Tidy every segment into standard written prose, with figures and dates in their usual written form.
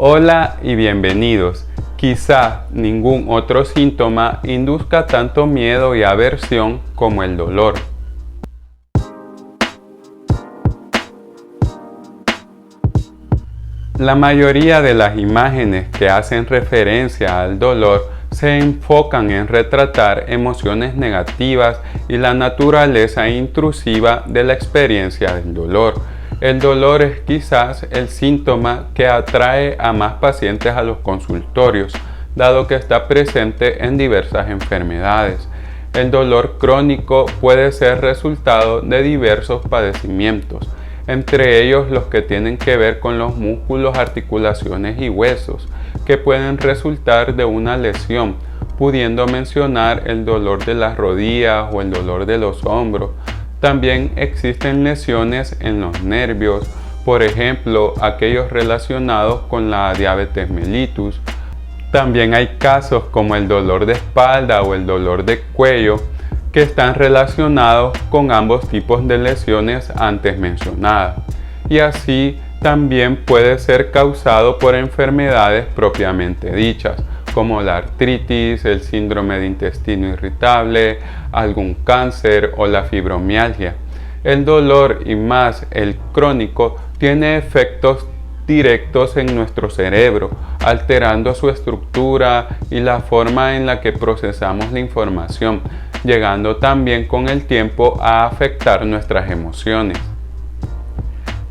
Hola y bienvenidos. Quizá ningún otro síntoma induzca tanto miedo y aversión como el dolor. La mayoría de las imágenes que hacen referencia al dolor se enfocan en retratar emociones negativas y la naturaleza intrusiva de la experiencia del dolor. El dolor es quizás el síntoma que atrae a más pacientes a los consultorios, dado que está presente en diversas enfermedades. El dolor crónico puede ser resultado de diversos padecimientos, entre ellos los que tienen que ver con los músculos, articulaciones y huesos, que pueden resultar de una lesión, pudiendo mencionar el dolor de las rodillas o el dolor de los hombros. También existen lesiones en los nervios, por ejemplo, aquellos relacionados con la diabetes mellitus. También hay casos como el dolor de espalda o el dolor de cuello, que están relacionados con ambos tipos de lesiones antes mencionadas. Y así también puede ser causado por enfermedades propiamente dichas, como la artritis, el síndrome de intestino irritable, algún cáncer o la fibromialgia. El dolor, y más el crónico, tiene efectos directos en nuestro cerebro, alterando su estructura y la forma en la que procesamos la información, llegando también con el tiempo a afectar nuestras emociones.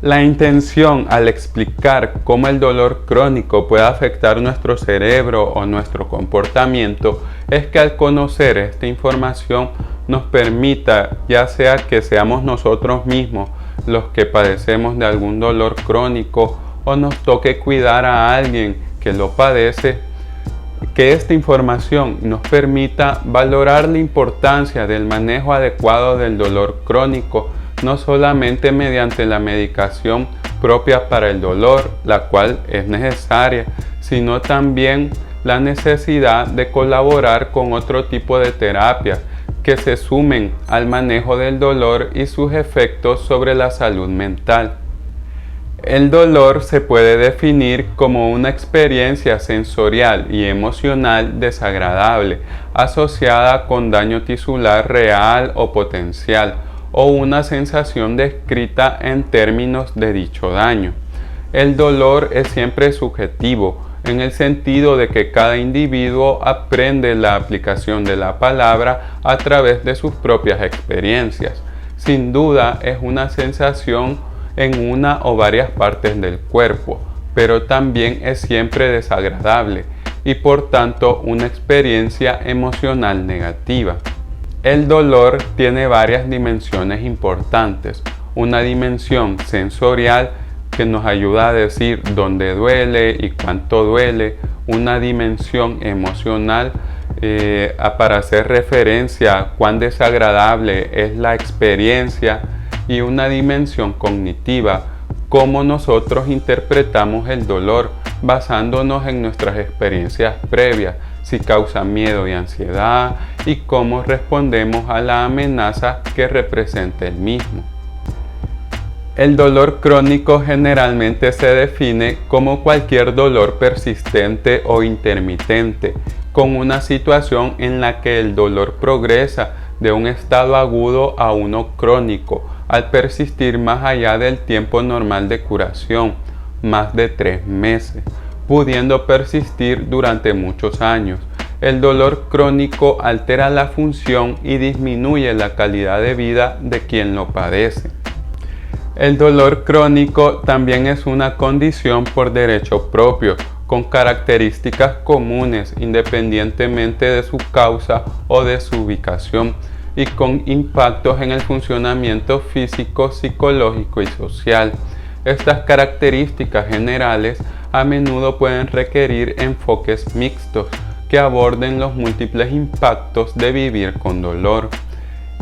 La intención al explicar cómo el dolor crónico puede afectar nuestro cerebro o nuestro comportamiento es que al conocer esta información nos permita, ya sea que seamos nosotros mismos los que padecemos de algún dolor crónico o nos toque cuidar a alguien que lo padece, que esta información nos permita valorar la importancia del manejo adecuado del dolor crónico, no solamente mediante la medicación propia para el dolor, la cual es necesaria, sino también la necesidad de colaborar con otro tipo de terapias que se sumen al manejo del dolor y sus efectos sobre la salud mental. El dolor se puede definir como una experiencia sensorial y emocional desagradable, asociada con daño tisular real o potencial, o una sensación descrita en términos de dicho daño. El dolor es siempre subjetivo, en el sentido de que cada individuo aprende la aplicación de la palabra a través de sus propias experiencias. Sin duda es una sensación en una o varias partes del cuerpo, pero también es siempre desagradable y por tanto una experiencia emocional negativa. El dolor tiene varias dimensiones importantes. Una dimensión sensorial que nos ayuda a decir dónde duele y cuánto duele. Una dimensión emocional para hacer referencia a cuán desagradable es la experiencia. Y una dimensión cognitiva, cómo nosotros interpretamos el dolor basándonos en nuestras experiencias previas, si causa miedo y ansiedad y cómo respondemos a la amenaza que representa el mismo. El dolor crónico generalmente se define como cualquier dolor persistente o intermitente, con una situación en la que el dolor progresa de un estado agudo a uno crónico, al persistir más allá del tiempo normal de curación, más de 3 meses, pudiendo persistir durante muchos años. El dolor crónico altera la función y disminuye la calidad de vida de quien lo padece. El dolor crónico también es una condición por derecho propio, con características comunes independientemente de su causa o de su ubicación, y con impactos en el funcionamiento físico, psicológico y social. Estas características generales a menudo pueden requerir enfoques mixtos que aborden los múltiples impactos de vivir con dolor.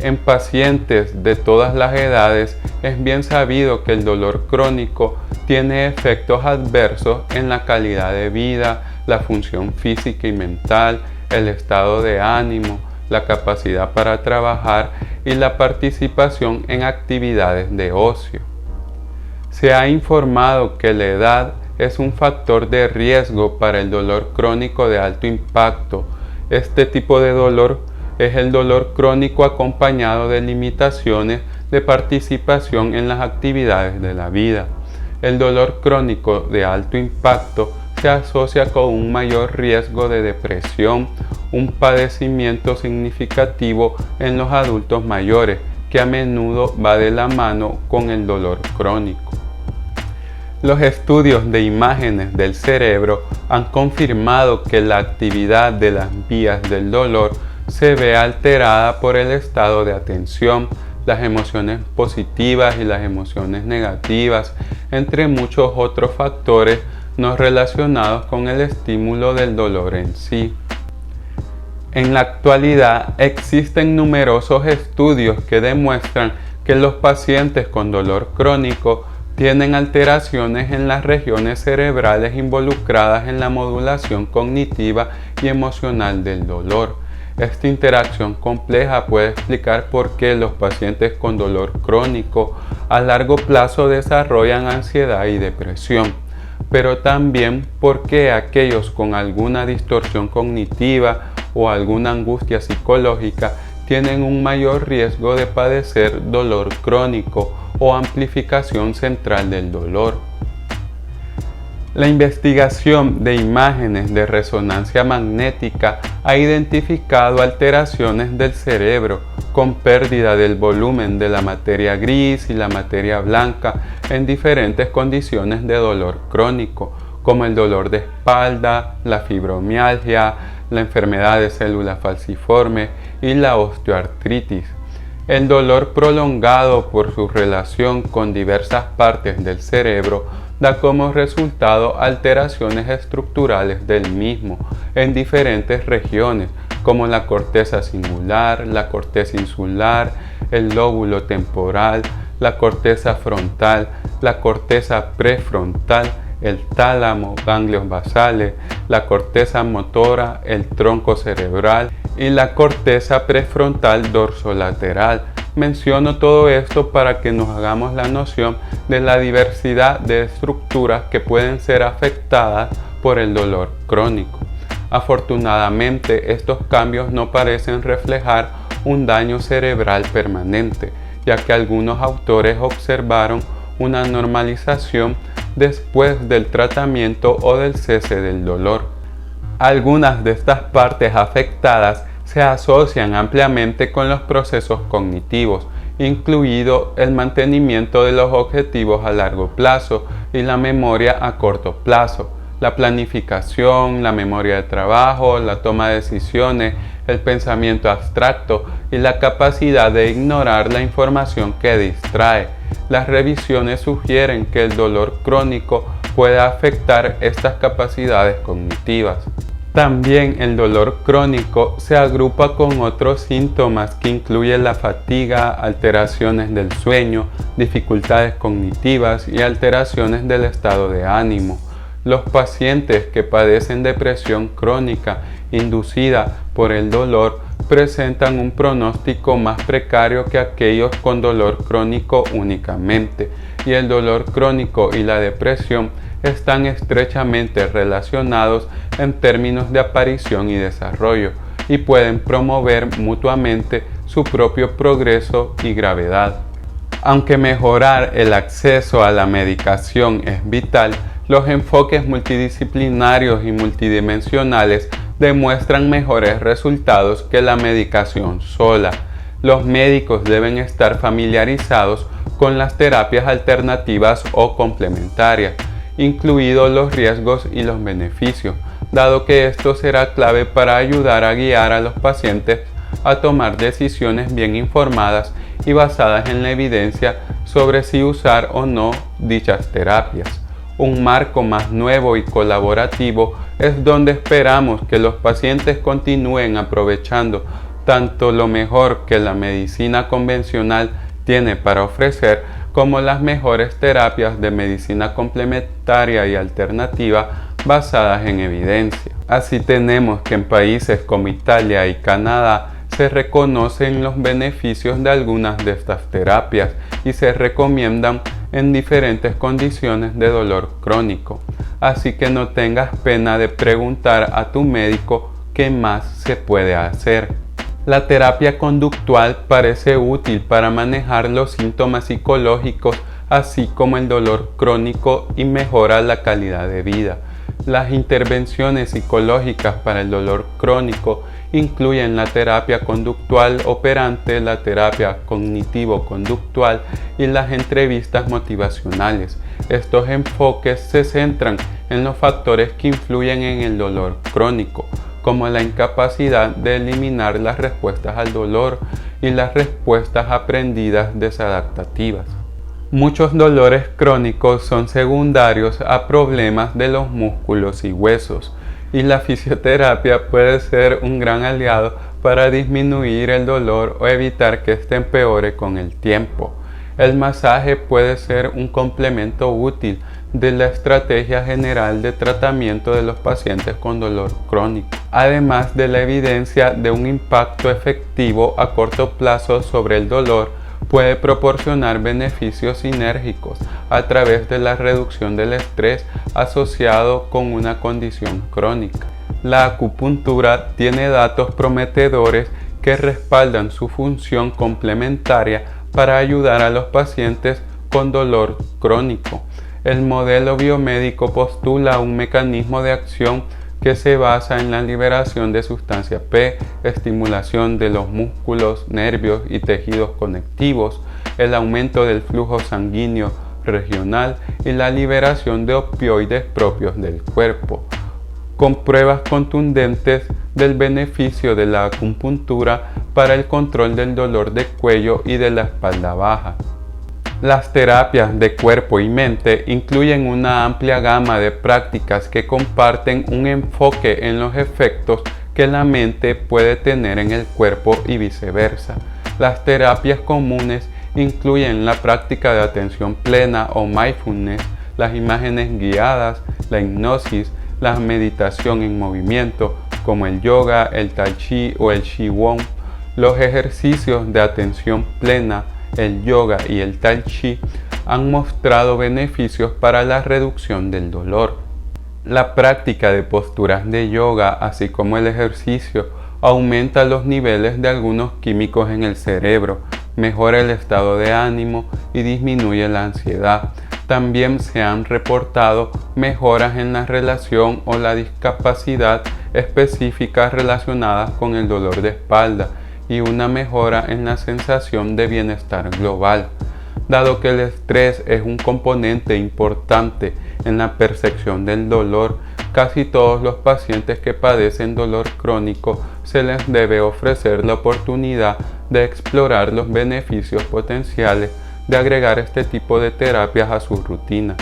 En pacientes de todas las edades es bien sabido que el dolor crónico tiene efectos adversos en la calidad de vida, la función física y mental, el estado de ánimo, la capacidad para trabajar y la participación en actividades de ocio. Se ha informado que la edad es un factor de riesgo para el dolor crónico de alto impacto. Este tipo de dolor es el dolor crónico acompañado de limitaciones de participación en las actividades de la vida. El dolor crónico de alto impacto se asocia con un mayor riesgo de depresión, un padecimiento significativo en los adultos mayores, que a menudo va de la mano con el dolor crónico. Los estudios de imágenes del cerebro han confirmado que la actividad de las vías del dolor se ve alterada por el estado de atención, las emociones positivas y las emociones negativas, entre muchos otros factores no relacionados con el estímulo del dolor en sí. En la actualidad existen numerosos estudios que demuestran que los pacientes con dolor crónico tienen alteraciones en las regiones cerebrales involucradas en la modulación cognitiva y emocional del dolor. Esta interacción compleja puede explicar por qué los pacientes con dolor crónico a largo plazo desarrollan ansiedad y depresión, pero también por qué aquellos con alguna distorsión cognitiva o alguna angustia psicológica tienen un mayor riesgo de padecer dolor crónico o amplificación central del dolor. La investigación de imágenes de resonancia magnética ha identificado alteraciones del cerebro con pérdida del volumen de la materia gris y la materia blanca en diferentes condiciones de dolor crónico, como el dolor de espalda, la fibromialgia, la enfermedad de células falciformes y la osteoartritis. El dolor prolongado por su relación con diversas partes del cerebro da como resultado alteraciones estructurales del mismo en diferentes regiones, como la corteza singular, la corteza insular, el lóbulo temporal, la corteza frontal, la corteza prefrontal, el tálamo, ganglios basales, la corteza motora, el tronco cerebral y la corteza prefrontal dorsolateral. Menciono todo esto para que nos hagamos la noción de la diversidad de estructuras que pueden ser afectadas por el dolor crónico. Afortunadamente, estos cambios no parecen reflejar un daño cerebral permanente, ya que algunos autores observaron una normalización después del tratamiento o del cese del dolor. Algunas de estas partes afectadas se asocian ampliamente con los procesos cognitivos, incluido el mantenimiento de los objetivos a largo plazo y la memoria a corto plazo, la planificación, la memoria de trabajo, la toma de decisiones, el pensamiento abstracto y la capacidad de ignorar la información que distrae. Las revisiones sugieren que el dolor crónico puede afectar estas capacidades cognitivas. También el dolor crónico se agrupa con otros síntomas que incluyen la fatiga, alteraciones del sueño, dificultades cognitivas y alteraciones del estado de ánimo. Los pacientes que padecen depresión crónica inducida por el dolor presentan un pronóstico más precario que aquellos con dolor crónico únicamente, y el dolor crónico y la depresión están estrechamente relacionados en términos de aparición y desarrollo, y pueden promover mutuamente su propio progreso y gravedad. Aunque mejorar el acceso a la medicación es vital, los enfoques multidisciplinarios y multidimensionales demuestran mejores resultados que la medicación sola. Los médicos deben estar familiarizados con las terapias alternativas o complementarias, incluidos los riesgos y los beneficios, dado que esto será clave para ayudar a guiar a los pacientes a tomar decisiones bien informadas y basadas en la evidencia sobre si usar o no dichas terapias. Un marco más nuevo y colaborativo es donde esperamos que los pacientes continúen aprovechando tanto lo mejor que la medicina convencional tiene para ofrecer, como las mejores terapias de medicina complementaria y alternativa basadas en evidencia. Así tenemos que en países como Italia y Canadá se reconocen los beneficios de algunas de estas terapias y se recomiendan en diferentes condiciones de dolor crónico. así que no tengas pena de preguntar a tu médico qué más se puede hacer. La terapia conductual parece útil para manejar los síntomas psicológicos, así como el dolor crónico, y mejora la calidad de vida. Las intervenciones psicológicas para el dolor crónico incluyen la terapia conductual operante, la terapia cognitivo-conductual y las entrevistas motivacionales. Estos enfoques se centran en los factores que influyen en el dolor crónico, como la incapacidad de eliminar las respuestas al dolor y las respuestas aprendidas desadaptativas. Muchos dolores crónicos son secundarios a problemas de los músculos y huesos, y la fisioterapia puede ser un gran aliado para disminuir el dolor o evitar que éste empeore con el tiempo. El masaje puede ser un complemento útil de la estrategia general de tratamiento de los pacientes con dolor crónico, además de la evidencia de un impacto efectivo a corto plazo sobre el dolor. Puede proporcionar beneficios sinérgicos a través de la reducción del estrés asociado con una condición crónica. La acupuntura tiene datos prometedores que respaldan su función complementaria para ayudar a los pacientes con dolor crónico. El modelo biomédico postula un mecanismo de acción que se basa en la liberación de sustancia P, estimulación de los músculos, nervios y tejidos conectivos, el aumento del flujo sanguíneo regional y la liberación de opioides propios del cuerpo, con pruebas contundentes del beneficio de la acupuntura para el control del dolor de cuello y de la espalda baja. Las terapias de cuerpo y mente incluyen una amplia gama de prácticas que comparten un enfoque en los efectos que la mente puede tener en el cuerpo y viceversa. Las terapias comunes incluyen la práctica de atención plena o mindfulness, las imágenes guiadas, la hipnosis, la meditación en movimiento como el yoga, el tai chi o el qigong, los ejercicios de atención plena, el yoga y el tai chi han mostrado beneficios para la reducción del dolor. La práctica de posturas de yoga, así como el ejercicio, aumenta los niveles de algunos químicos en el cerebro, mejora el estado de ánimo y disminuye la ansiedad. También se han reportado mejoras en la relación o la discapacidad específicas relacionadas con el dolor de espalda y una mejora en la sensación de bienestar global. Dado que el estrés es un componente importante en la percepción del dolor, casi todos los pacientes que padecen dolor crónico se les debe ofrecer la oportunidad de explorar los beneficios potenciales de agregar este tipo de terapias a su rutina.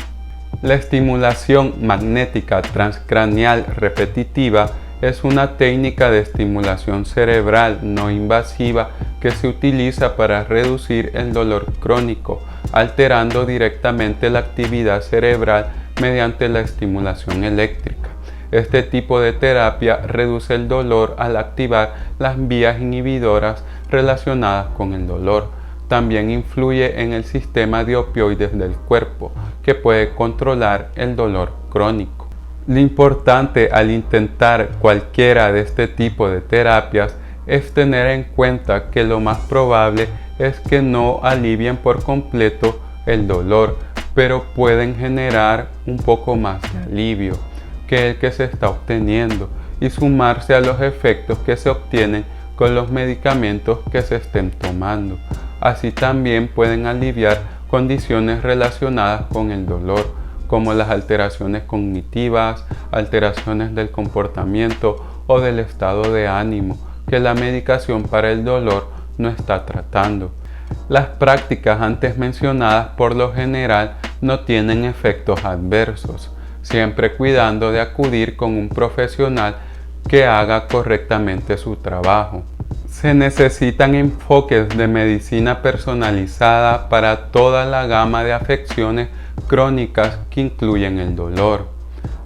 La estimulación magnética transcraneal repetitiva es una técnica de estimulación cerebral no invasiva que se utiliza para reducir el dolor crónico, alterando directamente la actividad cerebral mediante la estimulación eléctrica. Este tipo de terapia reduce el dolor al activar las vías inhibidoras relacionadas con el dolor. También influye en el sistema de opioides del cuerpo, que puede controlar el dolor crónico. Lo importante al intentar cualquiera de este tipo de terapias es tener en cuenta que lo más probable es que no alivien por completo el dolor, pero pueden generar un poco más de alivio que el que se está obteniendo y sumarse a los efectos que se obtienen con los medicamentos que se estén tomando. Así también pueden aliviar condiciones relacionadas con el dolor, como las alteraciones cognitivas, alteraciones del comportamiento o del estado de ánimo, que la medicación para el dolor no está tratando. Las prácticas antes mencionadas por lo general no tienen efectos adversos, siempre cuidando de acudir con un profesional que haga correctamente su trabajo. Se necesitan enfoques de medicina personalizada para toda la gama de afecciones crónicas que incluyen el dolor.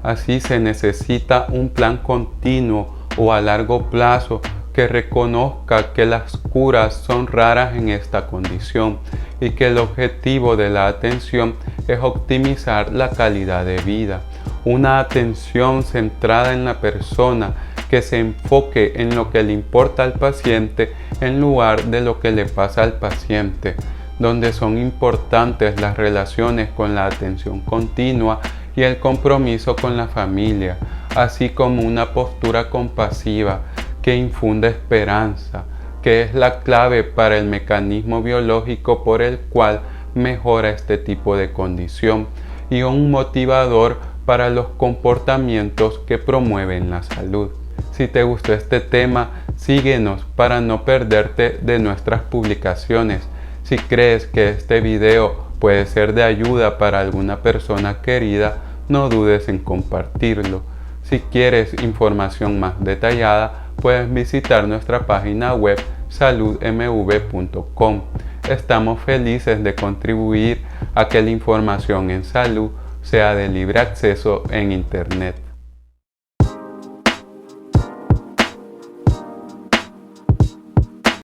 Así se necesita un plan continuo o a largo plazo que reconozca que las curas son raras en esta condición y que el objetivo de la atención es optimizar la calidad de vida. una atención centrada en la persona que se enfoque en lo que le importa al paciente en lugar de lo que le pasa al paciente, donde son importantes las relaciones con la atención continua y el compromiso con la familia, así como una postura compasiva que infunde esperanza, que es la clave para el mecanismo biológico por el cual mejora este tipo de condición y un motivador para los comportamientos que promueven la salud. Si te gustó este tema, síguenos para no perderte de nuestras publicaciones. Si crees que este video puede ser de ayuda para alguna persona querida, no dudes en compartirlo. Si quieres información más detallada, puedes visitar nuestra página web saludmv.com. Estamos felices de contribuir a que la información en salud sea de libre acceso en Internet.